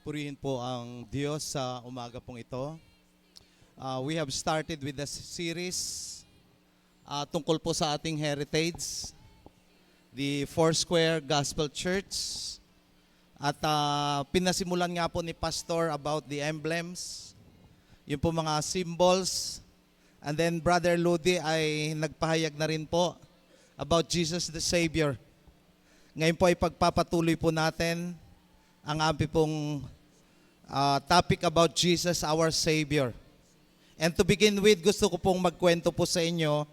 Purihin po ang Diyos sa umaga pong ito. We have started with the series tungkol po sa ating heritage, the Foursquare Gospel Church. At pinasimulan nga po ni Pastor about the emblems, yung po mga symbols. And then Brother Ludi ay nagpahayag na rin po about Jesus the Savior. Ngayon po ay pagpapatuloy po natin ang aming pong topic about Jesus, our Savior. And to begin with, gusto ko pong magkwento po sa inyo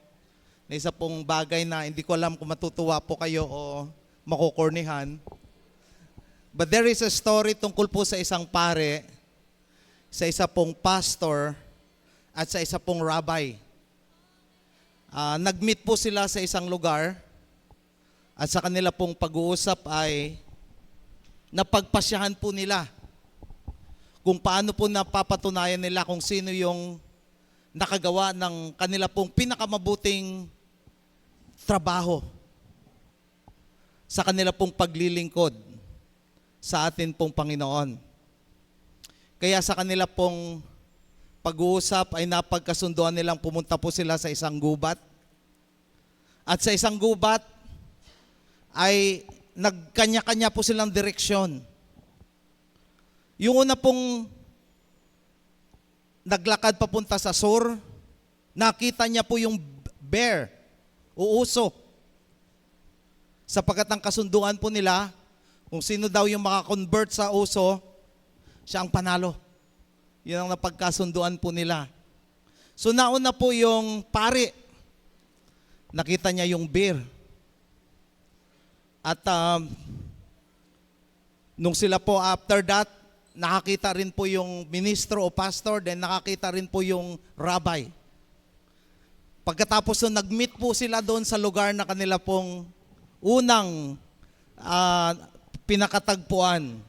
na isa pong bagay na hindi ko alam kung matutuwa po kayo o makukornihan. But there is a story tungkol po sa isang pare, sa isa pong pastor, at sa isa pong rabbi. Nag-meet po sila sa isang lugar at sa kanila pong pag-uusap ay napagpasyahan po nila kung paano po napapatunayan nila kung sino yung nakagawa ng kanila pong pinakamabuting trabaho sa kanila pong paglilingkod sa atin pong Panginoon. Kaya sa kanila pong pag-uusap ay napagkasunduan nilang pumunta po sila sa isang gubat. At sa isang gubat ay nagkanya-kanya po silang direksyon. Yung una pong naglakad papunta sa sur, nakita niya po yung bear, o uso. Sapagkat ang kasunduan po nila, kung sino daw yung makakonvert sa uso, siya ang panalo. Yun ang napagkasunduan po nila. So nauna po yung pari, nakita niya yung bear. At nung sila po after that, nakakita rin po yung ministro o pastor, then nakakita rin po yung rabbi. Pagkatapos nung nag-meet po sila doon sa lugar na kanila pong unang pinakatagpuan,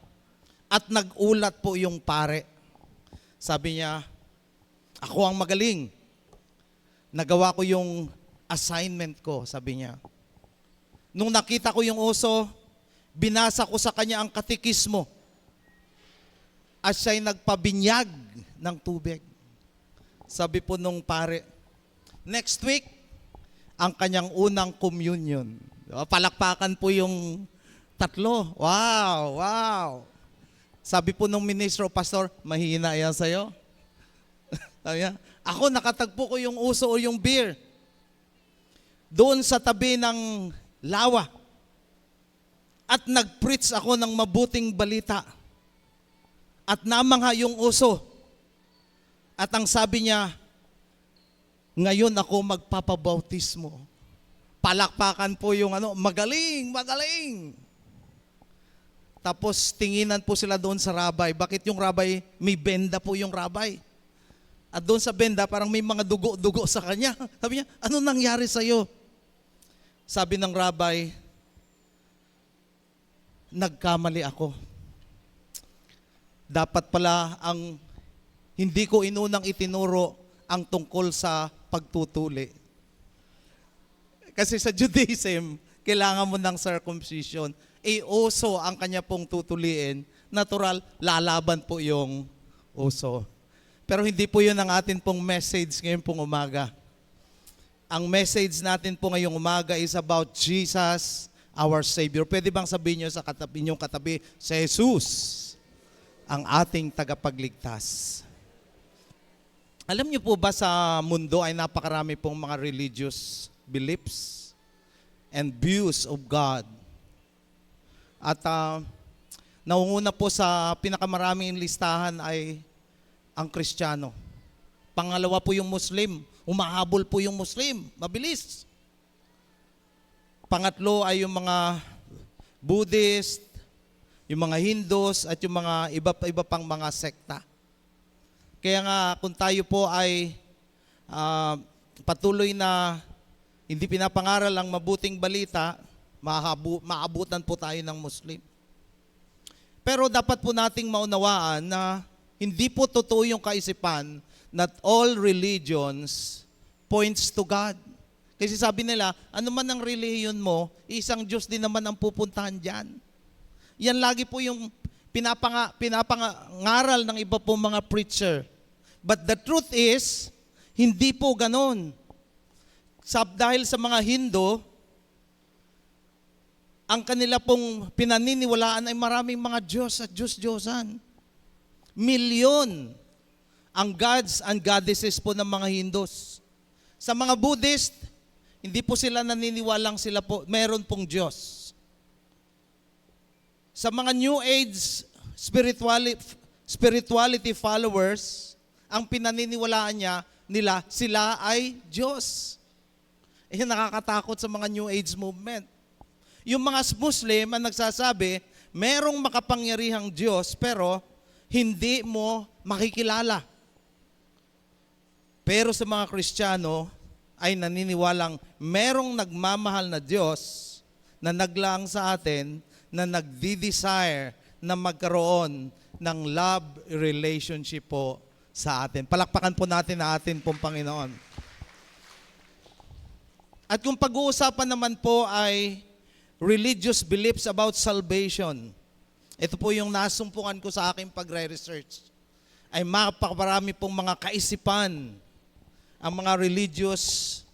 at nag-ulat po yung pare. Sabi niya, ako ang magaling. Nagawa ko yung assignment ko, sabi niya. Nung nakita ko yung uso, binasa ko sa kanya ang katikismo at siya'y nagpabinyag ng tubig. Sabi po nung pare, next week, ang kanyang unang communion. Palakpakan po yung tatlo. Wow, wow. Sabi po nung ministro, pastor, mahina yan sa'yo. Sabi niya, ako nakatagpo ko yung uso o yung beer doon sa tabi ng lawa. At nag-preach ako ng mabuting balita. At namangha yung uso. At ang sabi niya, ngayon ako magpapabautismo. Palakpakan po yung magaling, magaling. Tapos tinginan po sila doon sa rabbi. Bakit yung rabbi, may benda po yung rabbi. At doon sa benda, parang may mga dugo-dugo sa kanya. Sabi niya, ano nangyari sa'yo? Sabi ng rabbi, nagkamali ako. Dapat pala ang hindi ko inunang itinuro ang tungkol sa pagtutuli. Kasi sa Judaism, kailangan mo ng circumcision. Uso ang kanya pong tutuliin. Natural, lalaban po yung uso. Pero hindi po yun ang atin pong message ngayon pong umaga. Ang message natin po ngayong umaga is about Jesus, our Savior. Pwede bang sabihin nyo sa inyong katabi, si Jesus, ang ating tagapagligtas. Alam niyo po ba sa mundo ay napakarami pong mga religious beliefs and views of God. At naunguna po sa pinakamaraming listahan ay ang Kristiyano. Pangalawa po yung Muslim. Umahabol po yung Muslim. Mabilis. Pangatlo ay yung mga Buddhist, yung mga Hindus, at yung mga iba pang mga sekta. Kaya nga kung tayo po ay patuloy na hindi pinapangaral ang mabuting balita, maabutan po tayo ng Muslim. Pero dapat po nating maunawaan na hindi po totoo yung kaisipan that all religions points to God. Kasi sabi nila, ano man ang relihiyon mo, isang Diyos din naman ang pupuntahan dyan. Yan lagi po yung pinapangaral ng iba po mga preacher. But the truth is, hindi po ganon. Dahil sa mga Hindu, ang kanila pong pinaniniwalaan ay maraming mga Diyos at Diyos-Diyosan. Milyon ang gods and goddesses po ng mga Hindus. Sa mga Buddhist, hindi po sila naniniwalang sila po, meron pong Diyos. Sa mga New Age spirituality followers, ang pinaniniwalaan nila, sila ay Diyos. Nakakatakot sa mga New Age movement. Yung mga Muslim ang nagsasabi, merong makapangyarihang Diyos pero hindi mo makikilala. Pero sa mga Kristiyano ay naniniwalang merong nagmamahal na Diyos na naglaang sa atin na nagdi-desire na magkaroon ng love relationship po sa atin. Palakpakan po natin na atin pong Panginoon. At kung pag-uusapan naman po ay religious beliefs about salvation. Ito po yung nasumpungan ko sa aking pagre-research. Ay mapakarami pong mga kaisipan ang mga religious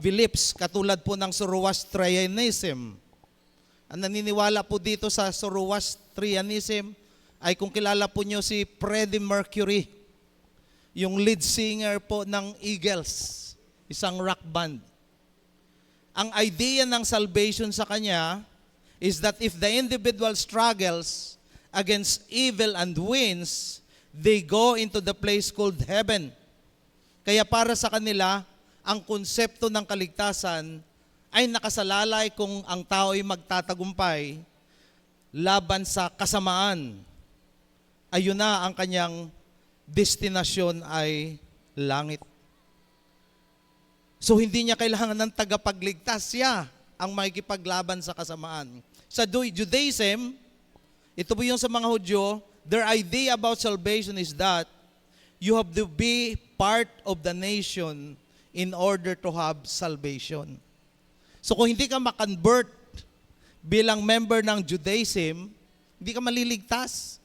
beliefs katulad po ng Zoroastrianism. Ang naniniwala po dito sa Zoroastrianism ay kung kilala po nyo si Freddie Mercury, yung lead singer po ng Eagles, isang rock band. Ang idea ng salvation sa kanya is that if the individual struggles against evil and wins, they go into the place called heaven. Kaya para sa kanila, ang konsepto ng kaligtasan ay nakasalalay kung ang tao ay magtatagumpay laban sa kasamaan. Ayun na ang kanyang destinasyon ay langit. So hindi niya kailangan ng tagapagligtas, siya ang makikipaglaban sa kasamaan. Sa Judaism, ito po yung sa mga Hudyo, their idea about salvation is that you have to be part of the nation in order to have salvation. So kung hindi ka makonvert bilang member ng Judaism, hindi ka maliligtas.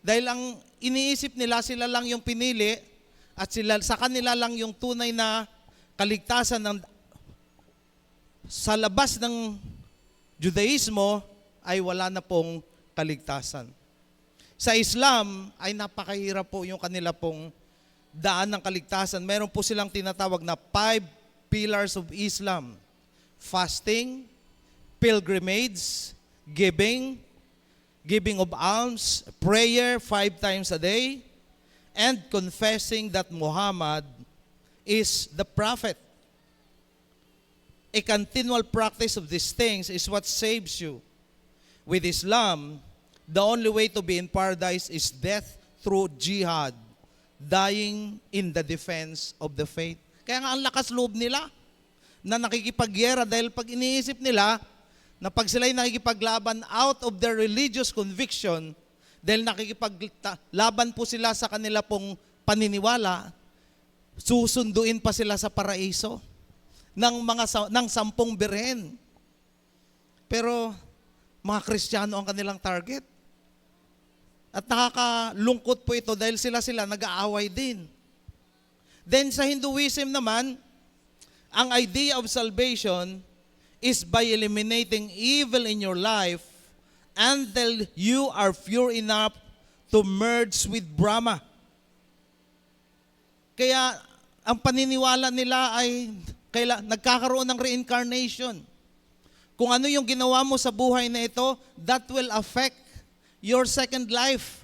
Dahil ang iniisip nila, sila lang yung pinili at sa kanila lang yung tunay na kaligtasan sa labas ng Judaismo ay wala na pong kaligtasan. Sa Islam ay napakahirap po yung kanila pong daan ng kaligtasan. Meron po silang tinatawag na 5 pillars of Islam. Fasting, pilgrimage, giving of alms, prayer 5 times a day, and confessing that Muhammad is the prophet. A continual practice of these things is what saves you. With Islam, the only way to be in paradise is death through jihad, dying in the defense of the faith. Kaya nga ang lakas loob nila na nakikipagyera dahil pag iniisip nila na pag sila'y nakikipaglaban out of their religious conviction, dahil nakikipaglaban po sila sa kanila pong paniniwala, susunduin pa sila sa paraiso ng 10 birhen. Pero mga Kristiyano ang kanilang target. At nakakalungkot po ito dahil sila nag-aaway din. Then sa Hinduism naman, ang idea of salvation is by eliminating evil in your life until you are pure enough to merge with Brahma. Kaya ang paniniwala nila ay nagkakaroon ng reincarnation. Kung ano yung ginawa mo sa buhay na ito, that will affect your second life,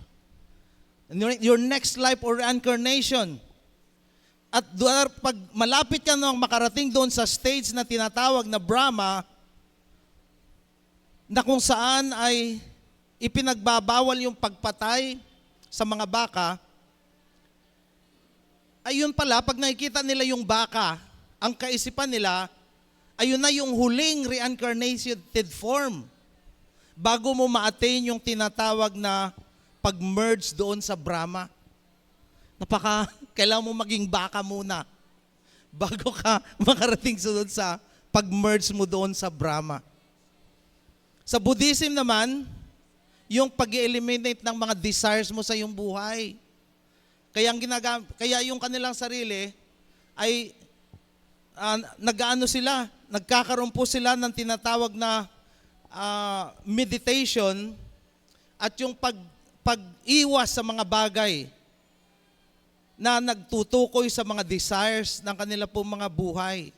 your next life or reincarnation. At pag malapit ka nang makarating doon sa stage na tinatawag na Brahma, na kung saan ay ipinagbabawal yung pagpatay sa mga baka, ayun pala, pag nakikita nila yung baka, ang kaisipan nila, ayun na yung huling reincarnated form bago mo ma-attain yung tinatawag na pag-merge doon sa Brahma. Kailangan mo maging baka muna bago ka makarating sunod sa pag-merge mo doon sa Brahma. Sa Buddhism naman, yung pag-eliminate ng mga desires mo sa iyong buhay. Kaya yung kanilang sarili ay nagkakaroon po sila ng tinatawag na meditation at yung pag-iwas sa mga bagay na nagtutukoy sa mga desires ng kanila pong mga buhay.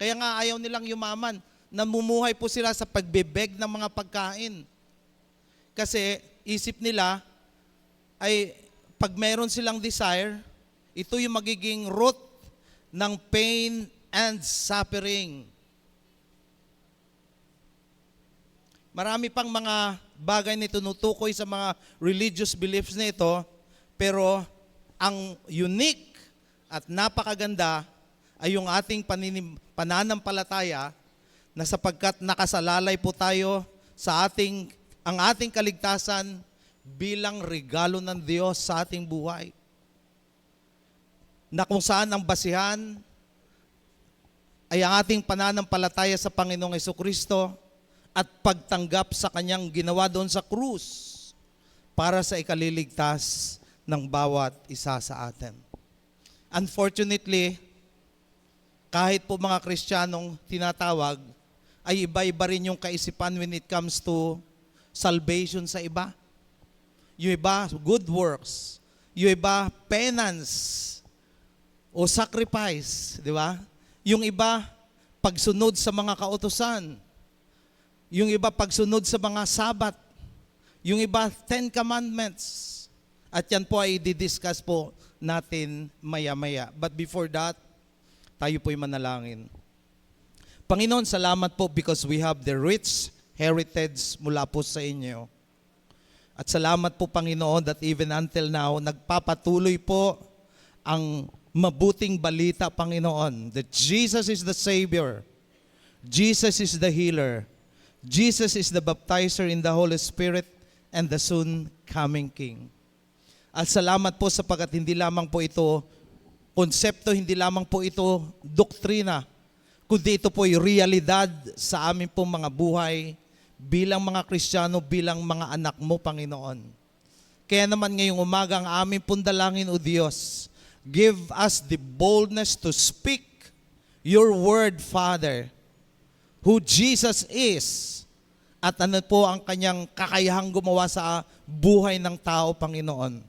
Kaya nga ayaw nilang yumaman. Namumuhay po sila sa pagbebeg ng mga pagkain. Kasi isip nila ay pag meron silang desire, ito yung magiging root ng pain and suffering. Marami pang mga bagay na tinutukoy sa mga religious beliefs na ito, pero ang unique at napakaganda ay yung ating pananampalataya na sapagkat nakasalalay po tayo sa ang ating kaligtasan bilang regalo ng Diyos sa ating buhay. Na kung saan ang basihan ay ang ating pananampalataya sa Panginoong Jesucristo at pagtanggap sa Kanyang ginawa doon sa krus para sa ikaliligtas ng bawat isa sa atin. Unfortunately, kahit po mga Kristiyanong tinatawag, ay iba-iba rin yung kaisipan when it comes to salvation sa iba. Yung iba, good works. Yung iba, penance o sacrifice, di ba? Yung iba, pagsunod sa mga kautusan. Yung iba, pagsunod sa mga sabat. Yung iba, 10 Commandments. At yan po ay didiscuss po natin maya-maya. But before that, tayo po'y manalangin. Panginoon, salamat po because we have the rich heritage mula po sa inyo. At salamat po, Panginoon, that even until now, nagpapatuloy po ang mabuting balita, Panginoon, that Jesus is the Savior, Jesus is the healer, Jesus is the baptizer in the Holy Spirit, and the soon coming King. At salamat po sapagkat hindi lamang po ito konsepto, hindi lamang po ito doktrina, kundi ito po ay realidad sa amin pong mga buhay bilang mga Kristiyano, bilang mga anak mo, Panginoon. Kaya naman ngayong umaga ang aming pong dalangin, O Diyos, give us the boldness to speak your word, Father, who Jesus is, at ano po ang kanyang kakayahang gumawa sa buhay ng tao, Panginoon.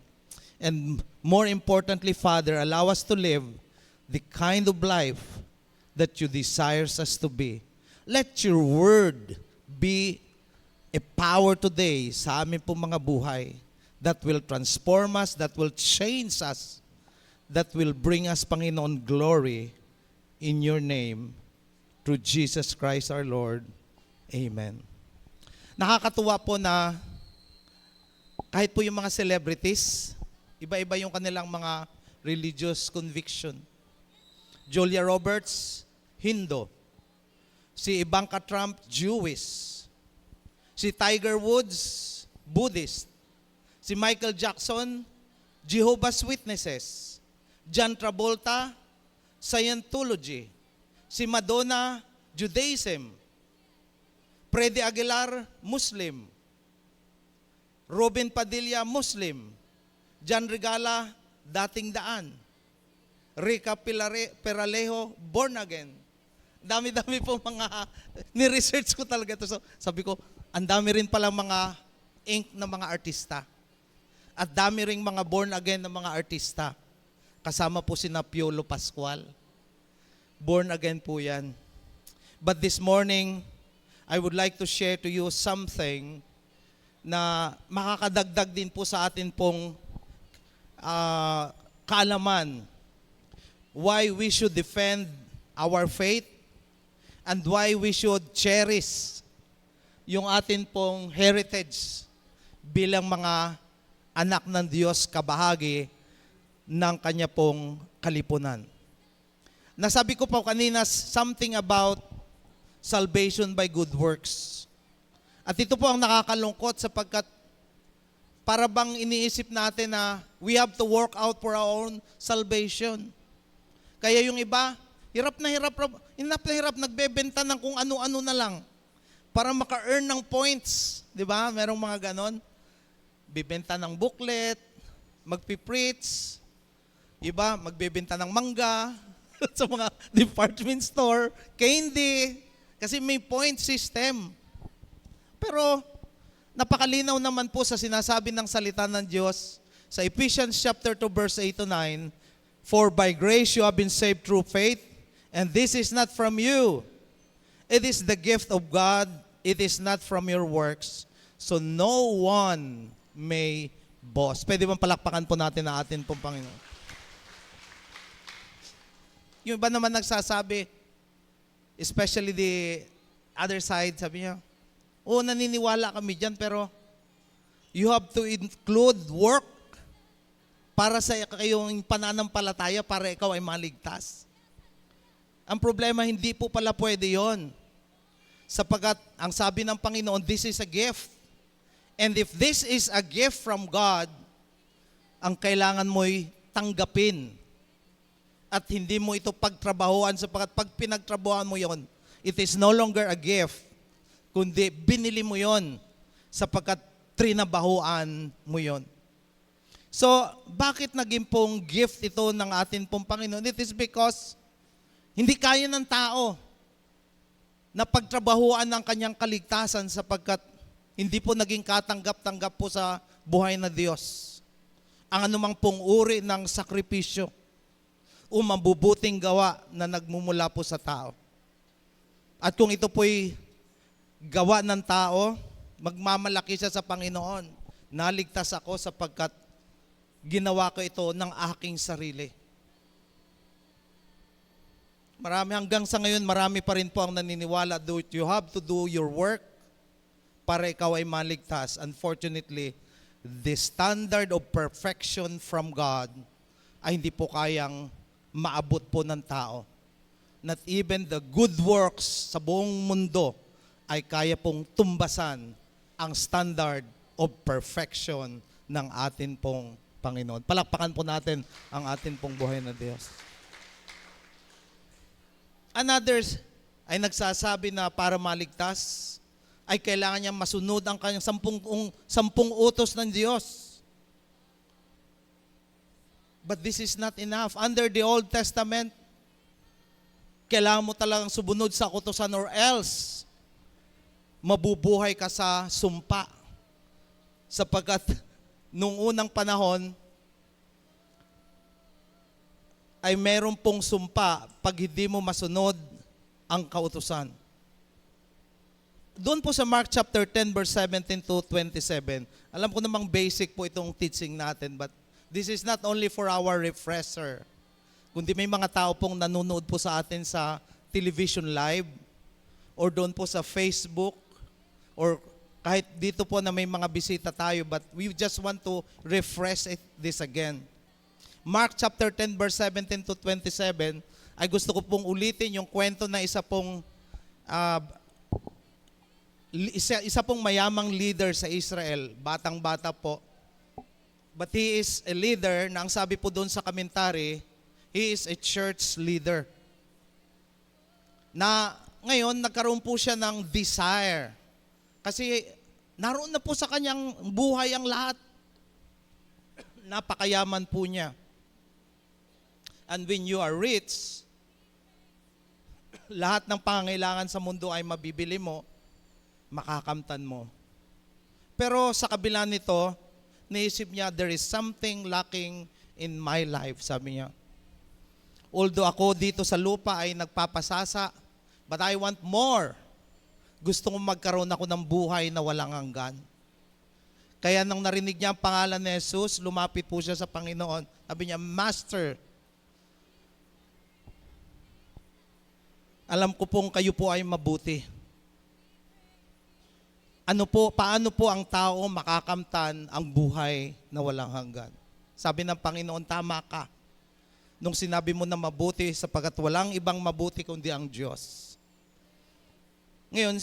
And more importantly, Father, allow us to live the kind of life that you desires us to be. Let your word be a power today sa amin pong mga buhay that will transform us, that will change us, that will bring us, Panginoon, glory in your name through Jesus Christ our Lord. Amen. Nakakatuwa po na kahit po yung mga celebrities, iba-iba yung kanilang mga religious conviction. Julia Roberts, Hindu. Si Ivanka Trump, Jewish. Si Tiger Woods, Buddhist. Si Michael Jackson, Jehovah's Witnesses. John Travolta, Scientology. Si Madonna, Judaism. Freddy Aguilar, Muslim. Robin Padilla, Muslim. John Regala, dating daan. Rica Peralejo, born again. Dami-dami po mga, ni-research ko talaga ito. So, sabi ko, ang dami rin palang mga ink na mga artista. At dami ring mga born again na mga artista. Kasama po si Piolo Pascual. Born again po yan. But this morning, I would like to share to you something na makakadagdag din po sa atin pong kaalaman. Why we should defend our faith and why we should cherish yung atin pong heritage bilang mga anak ng Diyos, kabahagi ng Kanya pong kalipunan. Nasabi ko po kanina something about salvation by good works. At ito po ang nakakalungkot sapagkat para bang iniisip natin na we have to work out for our own salvation. Kaya yung iba, hirap na hirap nagbebenta ng kung ano-ano na lang para maka-earn ng points. Di ba? Merong mga ganon. bibenta ng booklet, magpipreach, iba magbebenta ng mangga sa mga department store, candy, kasi may point system. Pero napakalinaw naman po sa sinasabi ng salita ng Diyos sa Ephesians chapter 2 verse 8 to 9, "For by grace you have been saved through faith, and this is not from you. It is the gift of God. It is not from your works, so no one may boast." Pwede bang palakpakan po natin ang atin pong Panginoon? Yung iba naman nagsasabi, especially the other side, sabi niya, naniniwala kami dyan, pero you have to include work para sa kayong pananampalataya para ikaw ay maligtas. Ang problema, hindi po pala pwede yon. Sapagkat ang sabi ng Panginoon, this is a gift. And if this is a gift from God, ang kailangan mo'y tanggapin. At hindi mo ito pagtrabahuan, sapagkat pag pinagtrabahuan mo yon, it is no longer a gift, kundi binili mo yon sapagkat trinabahuan mo yon. So, bakit naging pong gift ito ng atin pong Panginoon? It is because hindi kaya ng tao na pagtrabahuan ng kanyang kaligtasan sapagkat hindi po naging katanggap-tanggap po sa buhay na Diyos ang anumang pong uri ng sakripisyo o mabubuting gawa na nagmumula po sa tao. At kung ito po'y gawa ng tao, magmamalaki siya sa Panginoon. Naligtas ako sapagkat ginawa ko ito ng aking sarili. Hanggang sa ngayon, marami pa rin po ang naniniwala that you have to do your work para ikaw ay maligtas. Unfortunately, the standard of perfection from God ay hindi po kayang maabot po ng tao. Not even the good works sa buong mundo ay kaya pong tumbasan ang standard of perfection ng atin pong Panginoon. Palakpakan po natin ang atin pong buhay na Diyos. Others ay nagsasabi na para maligtas ay kailangan niya masunod ang kanyang sampung utos ng Diyos. But this is not enough. Under the Old Testament, kailangan mo talagang sumunod sa utosan or else mabubuhay ka sa sumpa. Sapagkat nung unang panahon ay meron pong sumpa pag hindi mo masunod ang kautusan. Doon po sa Mark chapter 10 verse 17 to 27, alam ko namang basic po itong teaching natin, but this is not only for our refresher, kundi may mga tao pong nanonood po sa atin sa television live or doon po sa Facebook or kahit dito po na may mga bisita tayo, but we just want to refresh this again. Mark chapter 10 verse 17 to 27, ay gusto ko pong ulitin yung kwento na isa pong mayamang leader sa Israel, batang-bata po. But he is a leader na ang sabi po doon sa commentary, he is a church leader. Na ngayon nagkaroon po siya ng desire. Kasi naroon na po sa kanyang buhay ang lahat. Napakayaman po niya. And when you are rich, lahat ng pangangailangan sa mundo ay mabibili mo, makakamtan mo. Pero sa kabila nito, naisip niya, there is something lacking in my life, sabi niya. Although ako dito sa lupa ay nagpapasasa, but I want more. Gusto kong magkaroon ako ng buhay na walang hanggan. Kaya nang narinig niya ang pangalan ni Jesus, lumapit po siya sa Panginoon. Sabi niya, Master, alam ko pong kayo po ay mabuti. Paano po ang tao makakamtan ang buhay na walang hanggan? Sabi ng Panginoon, tama ka. Nung sinabi mo na mabuti, sapagkat walang ibang mabuti kundi ang Diyos. Ngayon,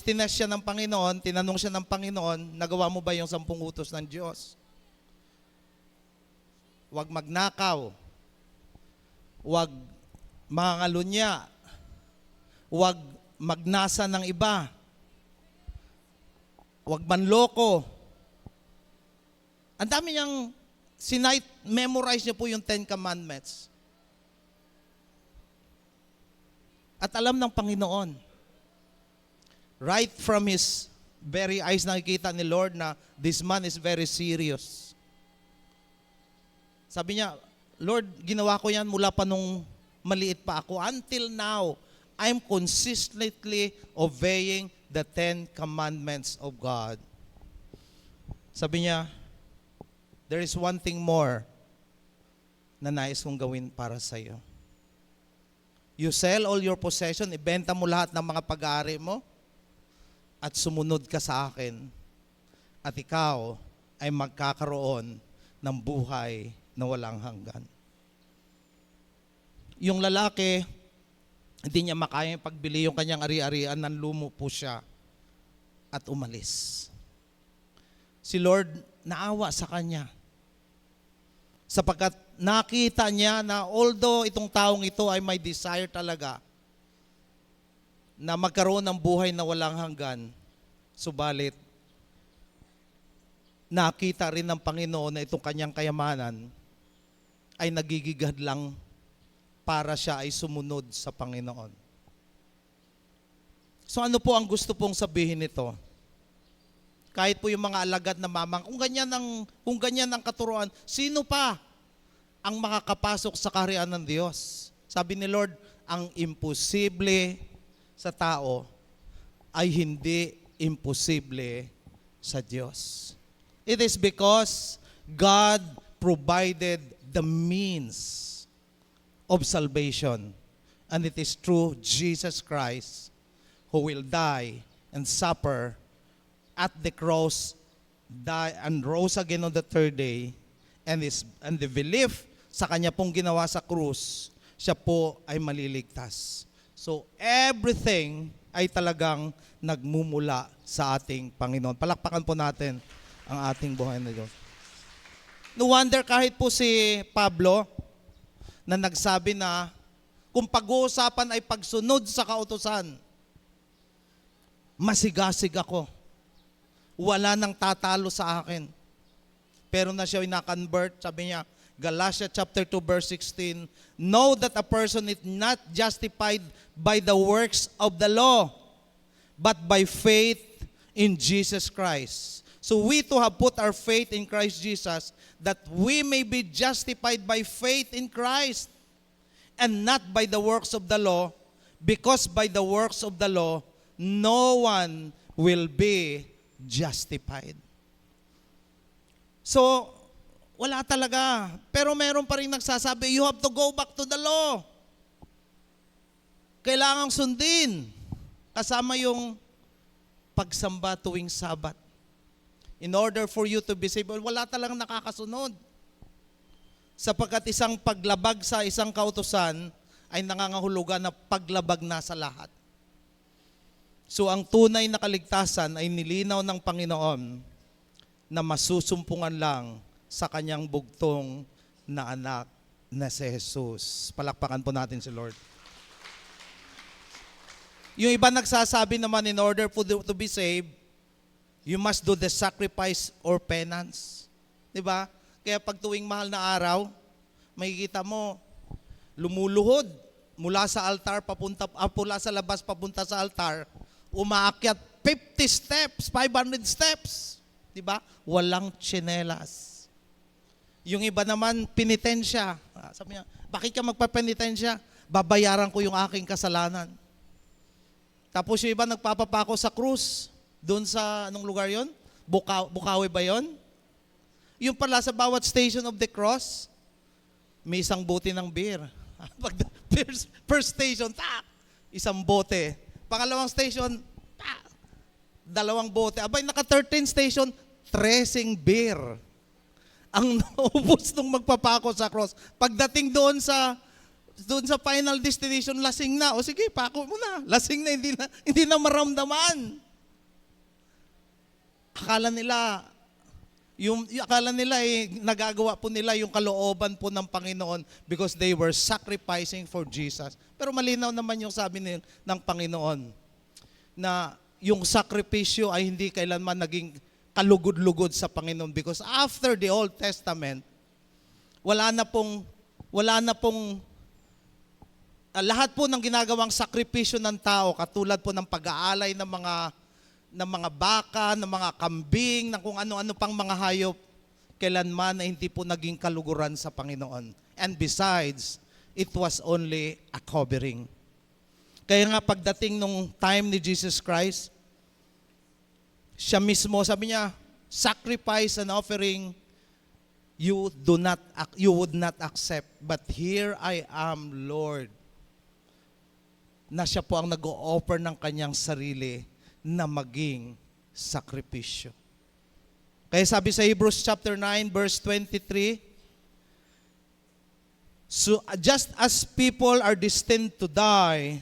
tinest siya ng Panginoon, tinanong siya ng Panginoon, nagawa mo ba yung 10 utos ng Diyos? Huwag magnakaw. Huwag mangangalunya. Huwag magnasa ng iba. Huwag manloko. Ang dami niyang memorize niya po yung 10 Commandments. At alam ng Panginoon, right from his very eyes nakikita ni Lord na this man is very serious. Sabi niya, Lord, ginawa ko yan mula pa nung maliit pa ako. Until now, I'm consistently obeying the 10 Commandments of God. Sabi niya, there is one thing more na nais kong gawin para sa iyo. You sell all your possession, ibenta mo lahat ng mga pag-aari mo, at sumunod ka sa akin, at ikaw ay magkakaroon ng buhay na walang hanggan. Yung lalaki, hindi niya makayang pagbili yung kanyang ari-arian, nanlumo po siya at umalis. Si Lord naawa sa kanya, sapagkat nakita niya na although itong taong ito ay may desire talaga na magkaroon ng buhay na walang hanggan, subalit nakita rin ng Panginoon na itong kanyang kayamanan ay nagigigad lang para siya ay sumunod sa Panginoon. So ano po ang gusto pong sabihin nito? Kahit po yung mga alagad na mamang, kung ganyan ang katuruan, sino pa ang makakapasok sa kaharian ng Diyos? Sabi ni Lord, ang imposible sa tao ay hindi imposible sa Diyos. It is because God provided the means of salvation. And it is through Jesus Christ who will die and suffer at the cross, die and rose again on the third day, and the belief sa kanya pong ginawa sa krus, siya po ay maliligtas. So everything ay talagang nagmumula sa ating Panginoon. Palakpakan po natin ang ating buhay na Diyos. No wonder kahit po si Pablo na nagsabi na kung pag-uusapan ay pagsunod sa kautusan, masigasig ako. Wala nang tatalo sa akin. Pero na siya na-convert, sabi niya, Galatians chapter 2 verse 16, know that a person is not justified by the works of the law, but by faith in Jesus Christ. So we too have put our faith in Christ Jesus, that we may be justified by faith in Christ, and not by the works of the law, because by the works of the law, no one will be justified. So, wala talaga. Pero meron pa rin nagsasabi, you have to go back to the law. Kailangang sundin. Kasama yung pagsamba tuwing Sabat. In order for you to be saved, wala talagang nakakasunod. Sapagkat isang paglabag sa isang kautusan ay nangangahulugan na paglabag na sa lahat. So ang tunay na kaligtasan ay nilinaw ng Panginoon na masusumpungan lang sa kanyang bugtong na anak na si Jesus. Palakpakan po natin si Lord. Yung iba nagsasabi naman, in order to be saved, you must do the sacrifice or penance. Diba? Kaya pag tuwing mahal na araw, makikita mo, lumuluhod mula sa altar, mula sa labas papunta sa altar, umaakyat 50 steps, 500 steps. Diba? Walang tsinelas. Yung iba naman, penitensya. Sabi niya, bakit ka magpapenitensya? Babayaran ko yung aking kasalanan. Tapos yung iba nagpapapako sa krus. Doon sa, anong lugar yon? Bukawi ba yon? Yung pala sa bawat station of the cross, may isang bote ng beer. First station, isang bote. Pangalawang station, 2 bote. Abay, naka 13 station, 13 beer. Ang naubos nung magpapako sa cross. Pagdating doon sa final destination, lasing na. O sige, pako mo na. Lasing na, hindi na maramdaman. Akala nila nagagawa po nila yung kalooban po ng Panginoon because they were sacrificing for Jesus. Pero malinaw naman yung sabi ng Panginoon na yung sakripisyo ay hindi kailanman naging kalugod-lugod sa Panginoon because after the Old Testament, wala na pong lahat po ng ginagawang sakripisyo ng tao, katulad po ng pag-aalay ng mga baka, ng mga kambing, ng kung ano-ano pang mga hayop, kailanman na hindi po naging kaluguran sa Panginoon. And besides, it was only a covering. Kaya nga pagdating nung time ni Jesus Christ, siya mismo, sabi niya, sacrifice and offering you would not accept, but here I am, Lord. Na siya po ang nag-o-offer ng kanyang sarili na maging sakripisyo. Kaya sabi sa Hebrews chapter 9 verse 23, so just as people are destined to die,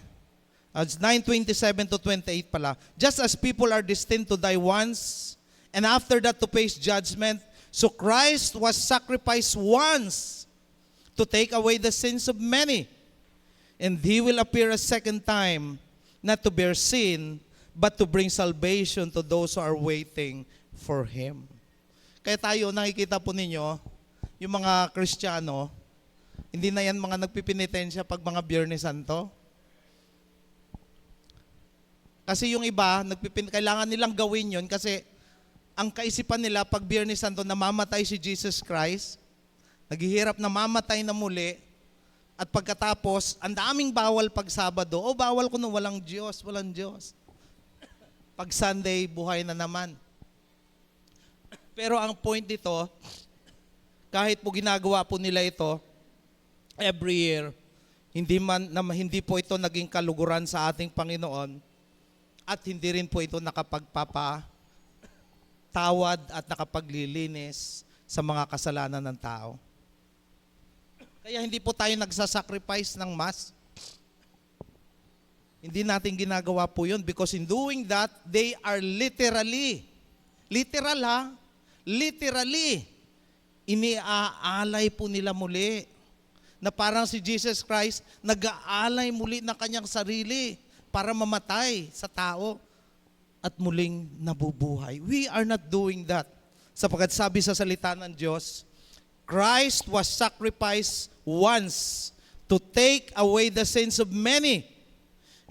9:27 to 28 pala, just as people are destined to die once, and after that to face judgment, so Christ was sacrificed once to take away the sins of many. And He will appear a second time, not to bear sin, but to bring salvation to those who are waiting for Him. Kaya tayo, nakikita po ninyo, yung mga Kristiyano, hindi na yan mga nagpipinitensya pag mga Biyernes Santo. Kasi yung iba, kailangan nilang gawin yon kasi ang kaisipan nila pag Biyernes Santo, namamatay si Jesus Christ, naghihirap na mamatay na muli, at pagkatapos, ang daming bawal pag Sabado, bawal ko na walang Diyos. Pag Sunday, buhay na naman. Pero ang point dito, kahit po ginagawa po nila ito, every year, hindi po ito naging kaluguran sa ating Panginoon, at hindi rin po ito nakapagpapatawad at nakapaglilinis sa mga kasalanan ng tao. Kaya hindi po tayo nagsasacrifice ng mass. Hindi natin ginagawa po yun because in doing that, they are literally, iniaalay po nila muli. Na parang si Jesus Christ, nag-aalay muli ng kanyang sarili para mamatay sa tao at muling nabubuhay. We are not doing that. Sapagkat sabi sa salita ng Diyos, Christ was sacrificed once to take away the sins of many,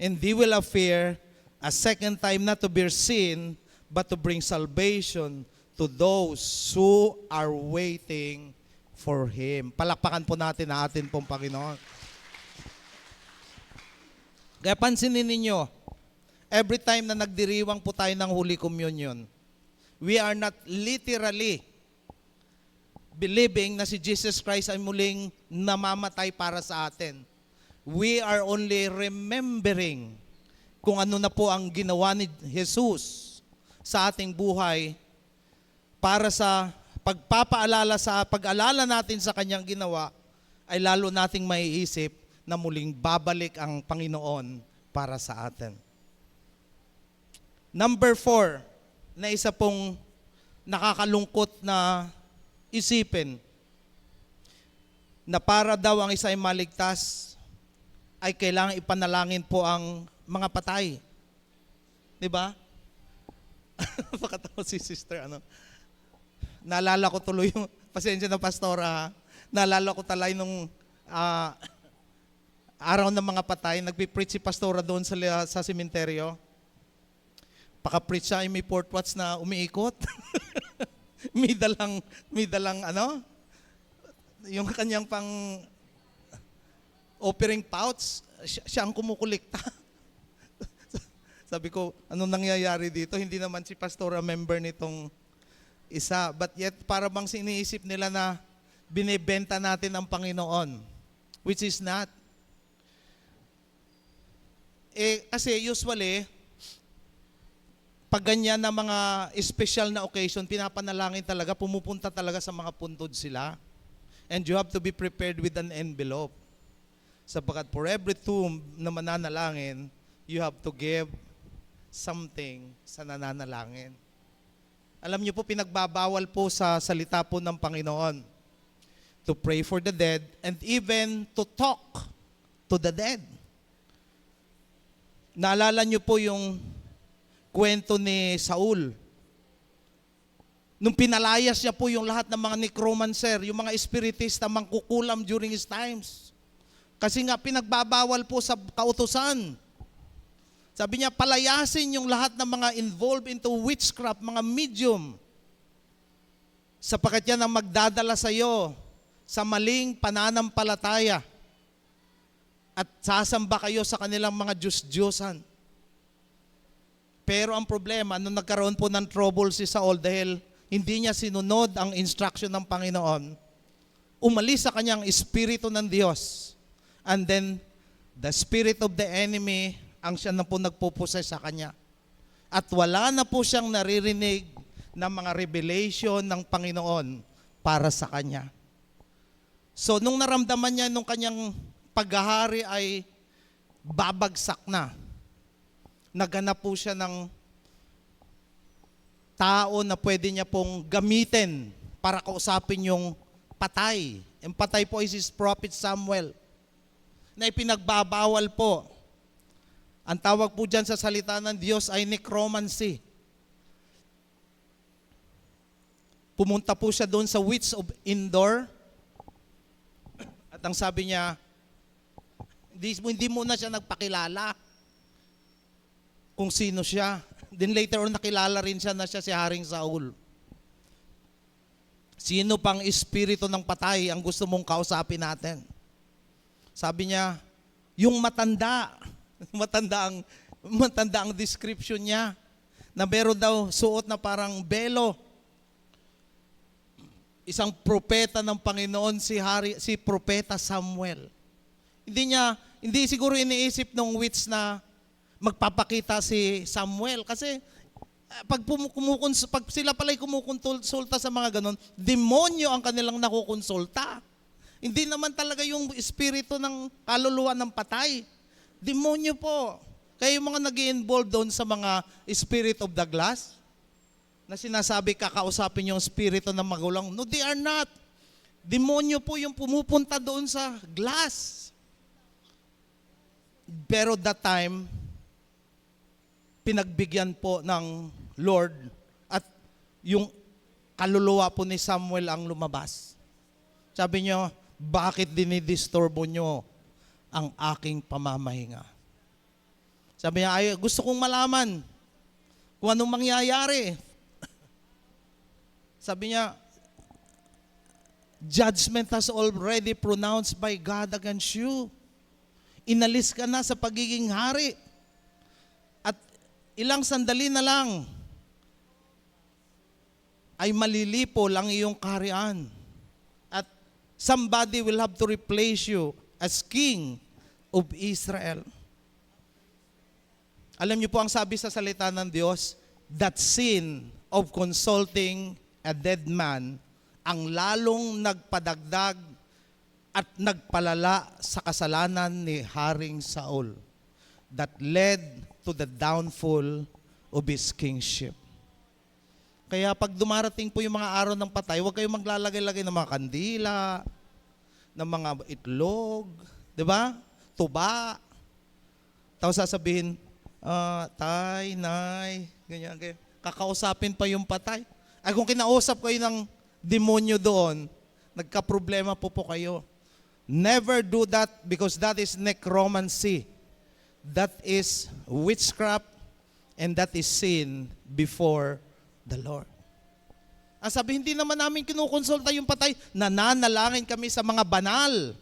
and He will appear a second time not to bear sin, but to bring salvation to those who are waiting for Him. Palakpakan po natin ang atin pong Panginoon. Kaya pansinin ninyo, every time na nagdiriwang po tayo ng Holy Communion, we are not literally believing na si Jesus Christ ay muling namamatay para sa atin. We are only remembering kung ano na po ang ginawa ni Jesus sa ating buhay para sa pag-alala natin sa kanyang ginawa, ay lalo nating maiisip na muling babalik ang Panginoon para sa atin. Number 4, na isa pong nakakalungkot na isipin, na para daw ang isa ay maligtas, ay kailangan ipanalangin po ang mga patay. Diba? Pakatawa si sister, naalala ko tuloy yung, pasensya na pastora, naalala ko talay nung araw ng mga patay, nagpipreach si pastora doon sa sementeryo. Paka-preach siya, may port watch na umiikot. may dalang yung kanyang pang offering pouch, siya ang kumukulikta. Sabi ko, anong nangyayari dito? Hindi naman si pastora member nitong isa. But yet, para bang siniisip nila na binibenta natin ang Panginoon, which is not. Kasi usually, pag ganyan na mga special na occasion, pinapanalangin talaga, pumupunta talaga sa mga puntod sila. And you have to be prepared with an envelope. Sapagkat for every tomb na mananalangin, you have to give something sa nananalangin. Alam niyo po, pinagbabawal po sa salita po ng Panginoon to pray for the dead and even to talk to the dead. Naalala niyo po yung kwento ni Saul Nung pinalayas niya po yung lahat ng mga necromancer, yung mga espiritista, mangkukulam during his times. Kasi nga pinagbabawal po sa kautusan. Sabi niya, palayasin yung lahat ng mga involved into witchcraft, mga medium. Sapagkat yan ang magdadala sa iyo sa maling pananampalataya. At sasamba kayo sa kanilang mga Diyos-Diyosan. Pero ang problema, nung nagkaroon po ng trouble si Saul dahil hindi niya sinunod ang instruction ng Panginoon, umalis sa kanyang espiritu ng Diyos. And then, the spirit of the enemy, ang siya na po nagpupusay sa kanya. At wala na po siyang naririnig ng mga revelation ng Panginoon para sa kanya. So, nung naramdaman niya nung kanyang paghahari ay babagsak na, naghanap po siya ng tao na pwede niya pong gamitin para kausapin yung patay. Yung patay po is his prophet Samuel, na ipinagbabawal po. Ang tawag po dyan sa salita ng Diyos ay necromancy. Pumunta po siya doon sa witch of Endor. At ang sabi niya, hindi muna siya nagpakilala kung sino siya. Then later on, nakilala rin siya na siya si Haring Saul. Sino pang espiritu ng patay ang gusto mong kausapin natin? Sabi niya, yung matanda. matanda ang description niya. Na meron daw suot na parang belo. Isang propeta ng Panginoon, si propeta Samuel. Hindi siguro iniisip ng witch na magpapakita si Samuel. Kasi pag sila pala'y kumukonsulta sa mga ganon, demonyo ang kanilang nakukonsulta. Hindi naman talaga yung espiritu ng kaluluwa ng patay. Demonyo po. Kaya yung mga nag-i-involve doon sa mga spirit of the glass, na sinasabi kakausapin yung espiritu ng magulang. No, they are not. Demonyo po yung pumupunta doon sa glass. Pero that time, pinagbigyan po ng Lord at yung kaluluwa po ni Samuel ang lumabas. Sabi niyo, bakit dinidisturbo niyo ang aking pamamahinga? Sabi niya, gusto kong malaman kung anong mangyayari. Sabi niya, judgment has already pronounced by God against you. Inalis ka na sa pagiging hari. Ilang sandali na lang ay malilipo lang iyong kaharian. At somebody will have to replace you as king of Israel. Alam niyo po ang sabi sa salita ng Diyos, that sin of consulting a dead man ang lalong nagpadagdag at nagpalala sa kasalanan ni Haring Saul that led to the downfall of his kingship. Kaya pag dumarating po yung mga araw ng patay, huwag kayong maglalagay-lagay ng mga kandila, ng mga itlog, di ba? Tuba. Tapos sasabihin, tay, nay, ganyan. Kakausapin pa yung patay. Ay kung kinausap kayo ng demonyo doon, nagka-problema po kayo. Never do that because that is necromancy. That is witchcraft and that is sin before the Lord. Ang sabi, hindi naman namin kinukonsulta yung patay. Nananalangin kami sa mga banal.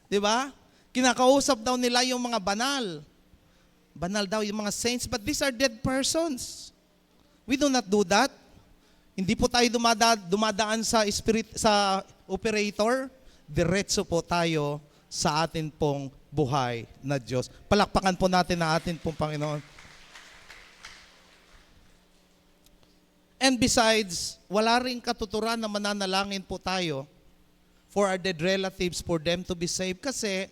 Di ba? Kinakausap daw nila yung mga banal. Banal daw yung mga saints, but these are dead persons. We do not do that. Hindi po tayo dumadaan sa operator. Diretso po tayo sa atin pong buhay na Diyos. Palakpakan po natin na atin pong Panginoon. And besides, wala rin katuturan na mananalangin po tayo for our dead relatives, for them to be saved. Kasi,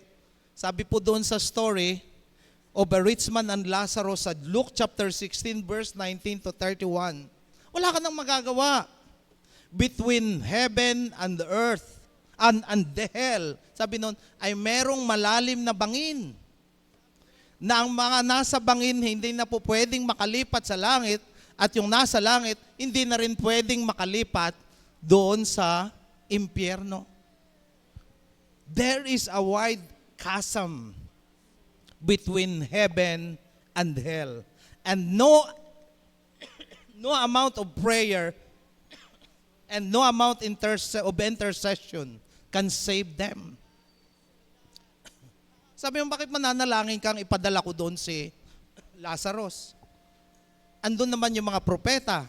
sabi po doon sa story of a rich man and Lazarus sa Luke chapter 16, verse 19 to 31, wala ka nang magagawa between heaven and the earth and the hell. Sabi noon, ay merong malalim na bangin na ang mga nasa bangin hindi na po pwedeng makalipat sa langit at yung nasa langit hindi na rin pwedeng makalipat doon sa impyerno. There is a wide chasm between heaven and hell. And no amount of prayer and no amount of intercession can save them. Sabi mo, bakit mananalangin kang ipadala ko doon si Lazarus? Andun naman yung mga propeta,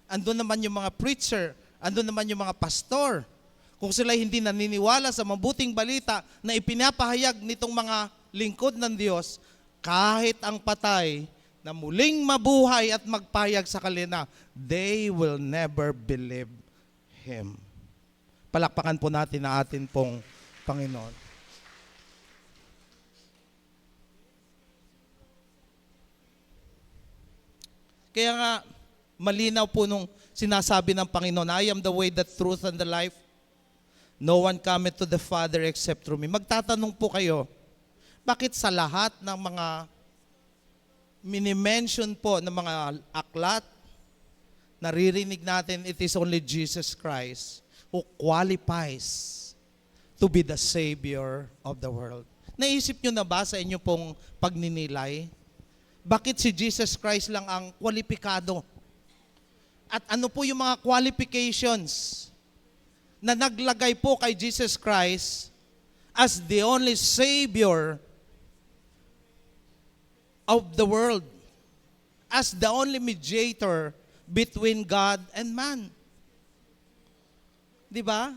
andun naman yung mga preacher, andun naman yung mga pastor. Kung sila hindi naniniwala sa mabuting balita na ipinapahayag nitong mga lingkod ng Diyos, kahit ang patay na muling mabuhay at magpahayag sa kanila, they will never believe Him. Palakpakan po natin na atin pong Panginoon. Kaya nga, malinaw po nung sinasabi ng Panginoon, I am the way, the truth, and the life. No one cometh to the Father except through me. Magtatanong po kayo, bakit sa lahat ng mga minimension po ng mga aklat, naririnig natin it is only Jesus Christ who qualifies to be the Savior of the world. Naisip nyo na ba sa inyo pong pagninilay? Bakit si Jesus Christ lang ang kwalipikado? At ano po yung mga qualifications na naglagay po kay Jesus Christ as the only Savior of the world, as the only mediator between God and man? Di ba?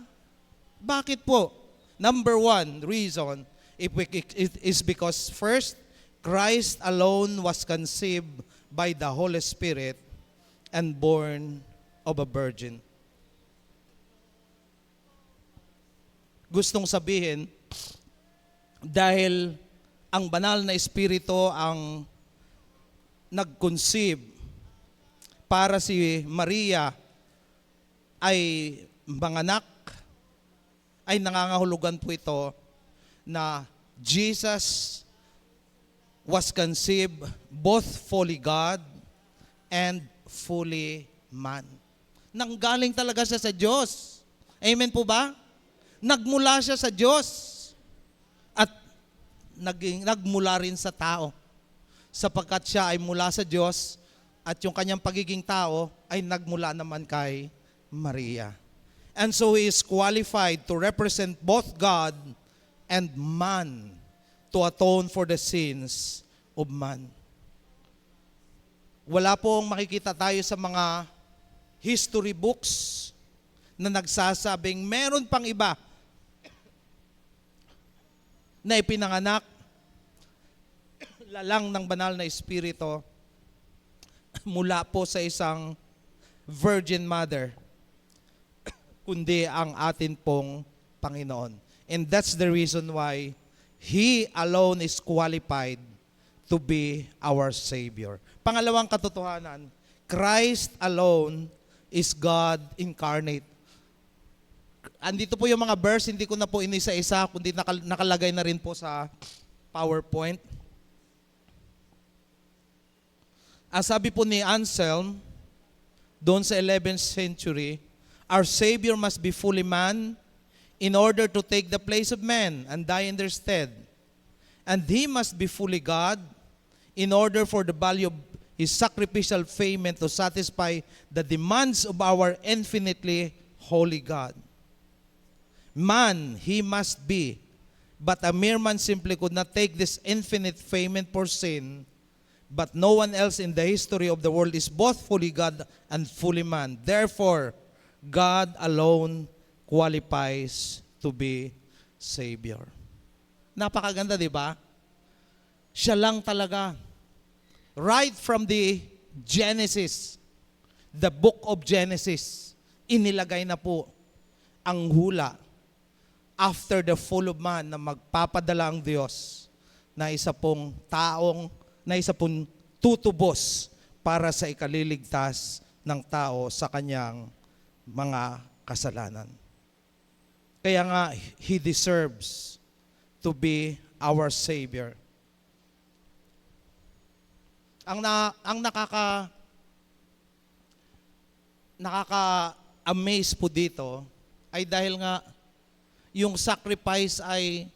Bakit po? Number one reason is because first, Christ alone was conceived by the Holy Spirit and born of a virgin. Gustong sabihin, dahil ang banal na Espiritu ang nag-conceive para si Maria ay manganak, ay nangangahulugan po ito na Jesus was conceived both fully God and fully man. Nanggaling talaga siya sa Diyos. Amen po ba? Nagmula siya sa Diyos at nagmula rin sa tao, sapagkat siya ay mula sa Diyos at yung kanyang pagiging tao ay nagmula naman kay Maria. And so He is qualified to represent both God and man to atone for the sins of man. Wala pong makikita tayo sa mga history books na nagsasabing meron pang iba na ipinanganak lalang ng banal na Espiritu mula po sa isang virgin mother, kundi ang atin pong Panginoon. And that's the reason why He alone is qualified to be our Savior. Pangalawang katotohanan, Christ alone is God incarnate. Andito po yung mga verse, hindi ko na po inisa-isa, kundi nakalagay na rin po sa PowerPoint. As sabi po ni Anselm, doon sa 11th century, our Savior must be fully man in order to take the place of man and die in their stead. And He must be fully God in order for the value of His sacrificial payment to satisfy the demands of our infinitely holy God. Man, He must be, but a mere man simply could not take this infinite payment for sin, but no one else in the history of the world is both fully God and fully man. Therefore, God alone qualifies to be Savior. Napakaganda, di ba? Siya lang talaga. Right from the Genesis, the book of Genesis, inilagay na po ang hula after the fall of man na magpapadala ang Diyos na isa pong taong, na isa pong tutubos para sa ikaliligtas ng tao sa kanyang mga kasalanan. Kaya nga, He deserves to be our Savior. nakaka-amaze po dito ay dahil nga yung sacrifice ay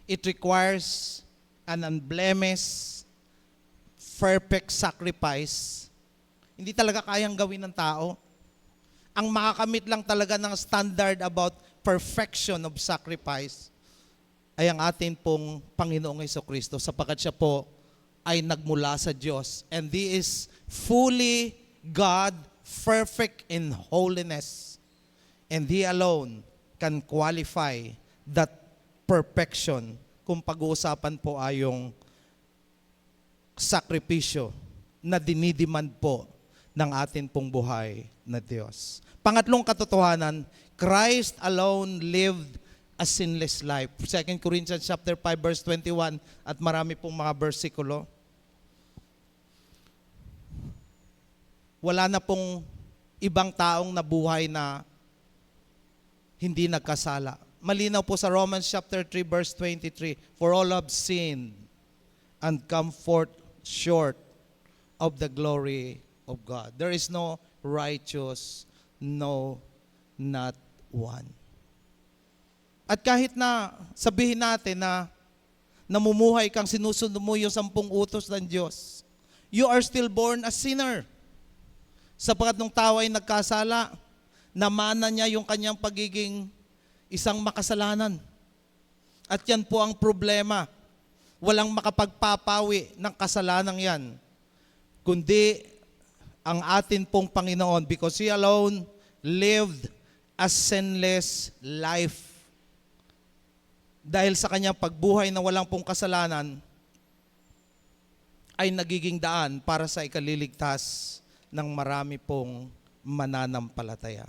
it requires an unblemished, perfect sacrifice. Hindi talaga kayang gawin ng tao. Ang makakamit lang talaga ng standard about perfection of sacrifice ay ang atin pong Panginoong Jesucristo, sapagkat siya po ay nagmula sa Diyos. And He is fully God, perfect in holiness. And He alone can qualify that perfection kung pag-uusapan po ay yung sakripisyo na dinidemand po ng atin pong buhay na Diyos. Pangatlong katotohanan, Christ alone lived a sinless life. 2 Corinthians chapter 5 verse 21 at marami pong mga bersikulo. Wala na pong ibang taong nabuhay na hindi nagkasala. Malinaw po sa Romans chapter 3 verse 23, for all have sinned and come forth short of the glory of God. There is no righteous, no, not one. At kahit na sabihin natin na namumuhay kang sinusunod mo yung 10 utos ng Diyos, you are still born a sinner. Sapagkat nung tao ay nagkasala, namana niya yung kanyang pagiging isang makasalanan. At yan po ang problema. Walang makapagpapawi ng kasalanang yan, kundi ang atin pong Panginoon, because He alone lived a sinless life. Dahil sa kanyang pagbuhay na walang pong kasalanan, ay nagiging daan para sa ikaliligtas ng marami pong mananampalataya.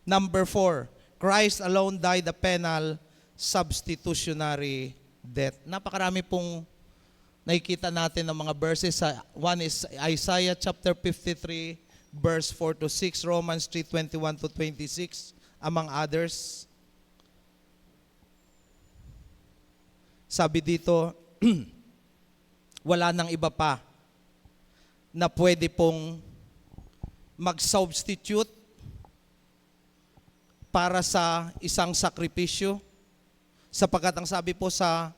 Number 4, Christ alone died a penal substitutionary death. Napakarami pong nakikita natin ng mga verses. One is Isaiah chapter 53, verse 4 to 6, Romans 3:21 to 26, among others. Sabi dito, wala nang iba pa na pwede pong mag-substitute para sa isang sakripisyo, sapagkat ang sabi po sa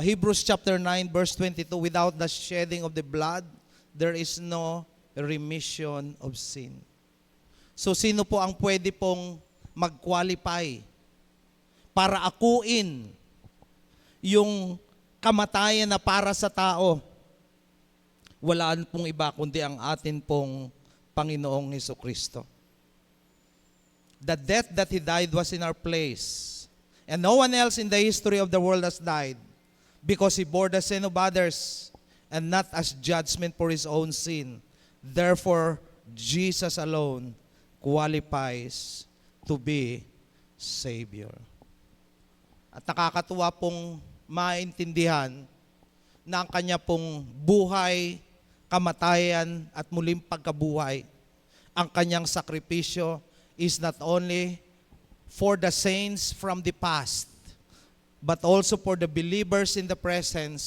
Hebrews chapter 9 verse 22, without the shedding of the blood, there is no remission of sin. So sino po ang pwede pong mag-qualify para akuin yung kamatayan na para sa tao? Wala pong iba kundi ang atin pong Panginoong Jesucristo. The death that He died was in our place. And no one else in the history of the world has died, because He bore the sin of others and not as judgment for His own sin. Therefore, Jesus alone qualifies to be Savior. At nakakatuwa pong maintindihan na ang Kanya pong buhay, kamatayan at muling pagkabuhay, ang Kanyang sakripisyo is not only for the saints from the past, but also for the believers in the present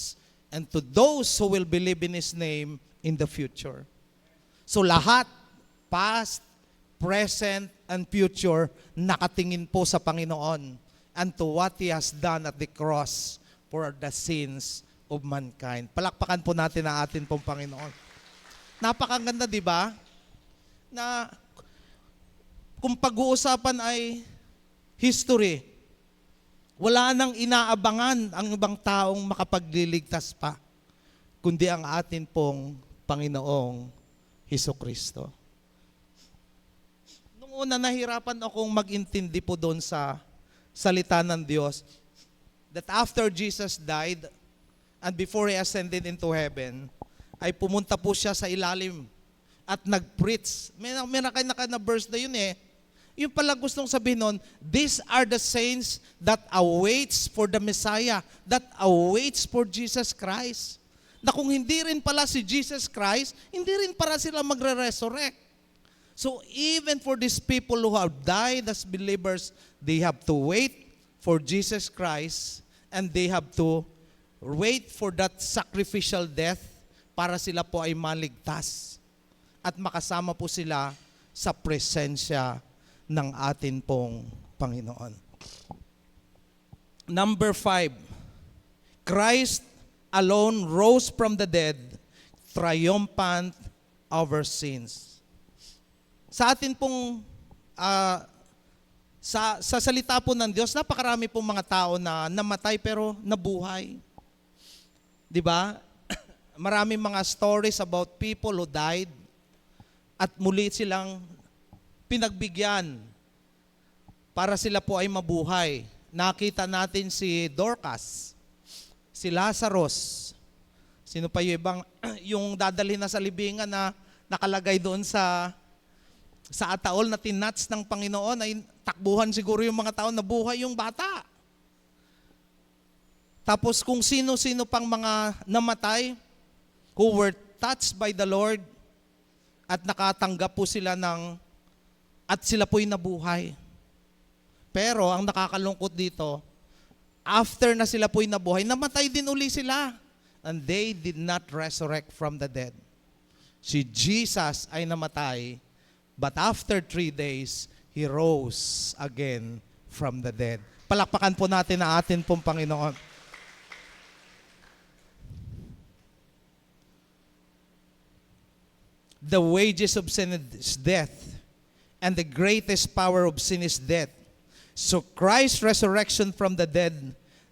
and to those who will believe in His name in the future. So lahat, past, present, and future, nakatingin po sa Panginoon and to what He has done at the cross for the sins of mankind. Palakpakan po natin ang atin pong Panginoon. Napakaganda, di ba? Na kung pag-uusapan ay history, wala nang inaabangan ang ibang taong makapagliligtas pa, kundi ang atin pong Panginoong Hesukristo. Nung una, nahirapan akong mag-intindi po doon sa salita ng Diyos that after Jesus died and before He ascended into heaven, ay pumunta po Siya sa ilalim at nag-preach. May naka na verse na yun eh. Yung pala gustong sabihin nun, these are the saints that awaits for the Messiah, that awaits for Jesus Christ. Na kung hindi rin pala si Jesus Christ, hindi rin para sila magre-resurrect. So even for these people who have died as believers, they have to wait for Jesus Christ and they have to wait for that sacrificial death para sila po ay maligtas at makasama po sila sa presensya ng atin pong Panginoon. Number 5, Christ alone rose from the dead, triumphant over sins. Sa atin pong, sa salita po ng Diyos, napakarami pong mga tao na namatay pero nabuhay. Di ba? Maraming mga stories about people who died at muli silang pinagbigyan para sila po ay mabuhay. Nakita natin si Dorcas, si Lazarus, sino pa yung ibang, yung dadalhin na sa libingan na nakalagay doon sa ataol na tinats ng Panginoon, ay takbuhan siguro yung mga tao na buhay yung bata. Tapos kung sino-sino pang mga namatay, who were touched by the Lord, at nakatanggap po sila at sila po'y nabuhay. Pero ang nakakalungkot dito, after na sila po'y nabuhay, namatay din uli sila. And they did not resurrect from the dead. Si Jesus ay namatay, but after 3 days, He rose again from the dead. Palakpakan po natin ang atin pong Panginoon. The wages of sin is death, and the greatest power of sin is death. So Christ's resurrection from the dead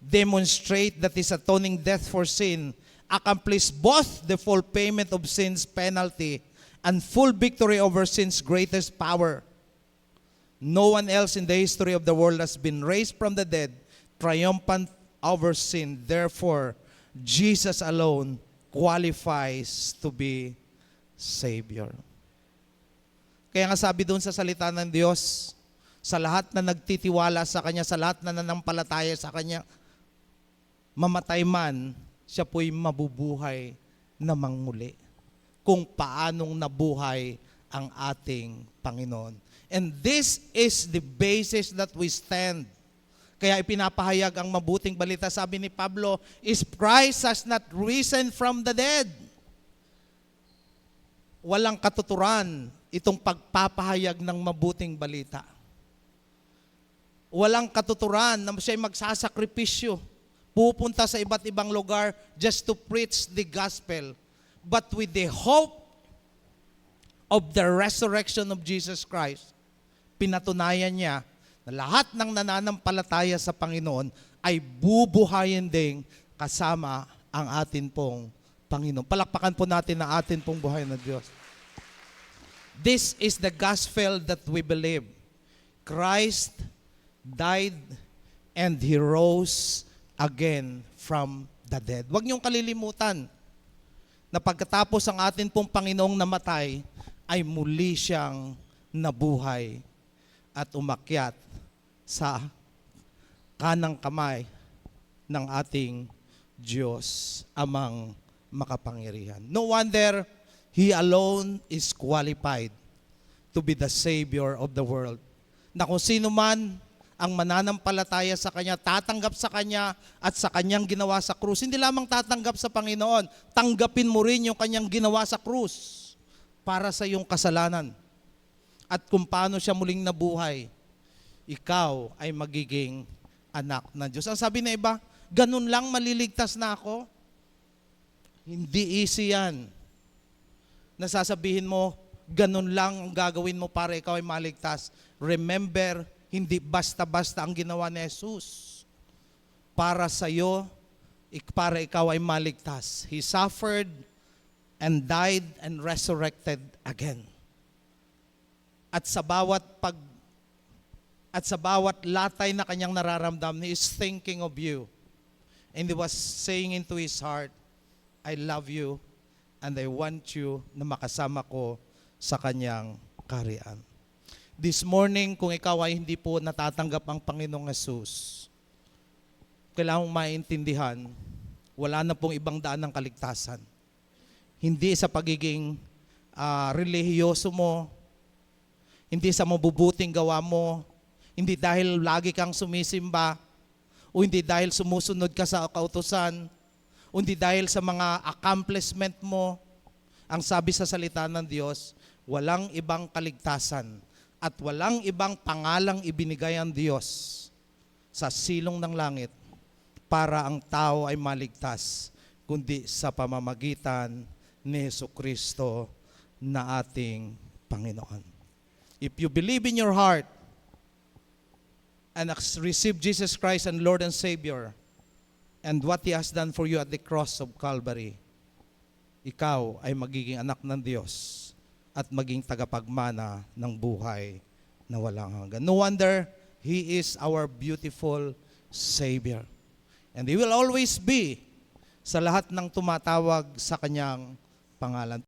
demonstrate that His atoning death for sin accomplished both the full payment of sin's penalty and full victory over sin's greatest power. No one else in the history of the world has been raised from the dead, triumphant over sin. Therefore, Jesus alone qualifies to be Savior. Kaya nga sabi doon sa salita ng Diyos, sa lahat na nagtitiwala sa Kanya, sa lahat na nanampalataya sa Kanya, mamatay man, siya po'y mabubuhay namang muli. Kung paanong nabuhay ang ating Panginoon. And this is the basis that we stand. Kaya ipinapahayag ang mabuting balita, sabi ni Pablo, is Christ has not risen from the dead. Walang katuturan itong pagpapahayag ng mabuting balita. Walang katuturan na siya'y magsasakripisyo, pupunta sa iba't ibang lugar just to preach the gospel. But with the hope of the resurrection of Jesus Christ, pinatunayan niya na lahat ng nananampalataya sa Panginoon ay bubuhayin ding kasama ang atin pong Panginoon. Palakpakan po natin ang atin pong buhay na Diyos. This is the gospel that we believe. Christ died and He rose again from the dead. Huwag niyong kalilimutan na pagkatapos ang atin pong Panginoong namatay, ay muli siyang nabuhay at umakyat sa kanang kamay ng ating Diyos amang makapangyarihan. No wonder He alone is qualified to be the Savior of the world. Na kung sino man ang mananampalataya sa Kanya, tatanggap sa Kanya at sa Kanyang ginawa sa krus. Hindi lamang tatanggap sa Panginoon, tanggapin mo rin yung Kanyang ginawa sa krus para sa iyong kasalanan. At kung paano siya muling nabuhay, ikaw ay magiging anak ng Diyos. Ang sabi na iba, ganun lang maliligtas na ako? Hindi easy yan. Nasasabihin mo, ganun lang ang gagawin mo para ikaw ay maligtas. Remember, hindi basta-basta ang ginawa ni Jesus para sa iyo, para ikaw ay maligtas. He suffered and died and resurrected again. At sa bawat latay na kanyang nararamdaman, He is thinking of you. And He was saying into His heart, I love you and I want you na makasama ko sa Kanyang kaharian. This morning, kung ikaw ay hindi po natatanggap ang Panginoong Jesus, kailangan mong maintindihan, wala na pong ibang daan ng kaligtasan. Hindi sa pagiging relihiyoso mo, hindi sa mabubuting gawa mo, hindi dahil lagi kang sumisimba, o hindi dahil sumusunod ka sa kautusan, Undi dahil sa mga accomplishment mo, ang sabi sa salita ng Diyos, walang ibang kaligtasan at walang ibang pangalang ibinigay ang Diyos sa silong ng langit para ang tao ay maligtas, kundi sa pamamagitan ni Jesucristo na ating Panginoon. If you believe in your heart and receive Jesus Christ and Lord and Savior and what He has done for you at the cross of Calvary, ikaw ay magiging anak ng Diyos at maging tagapagmana ng buhay na walang hanggan. No wonder He is our beautiful Savior. And He will always be sa lahat ng tumatawag sa Kanyang pangalan.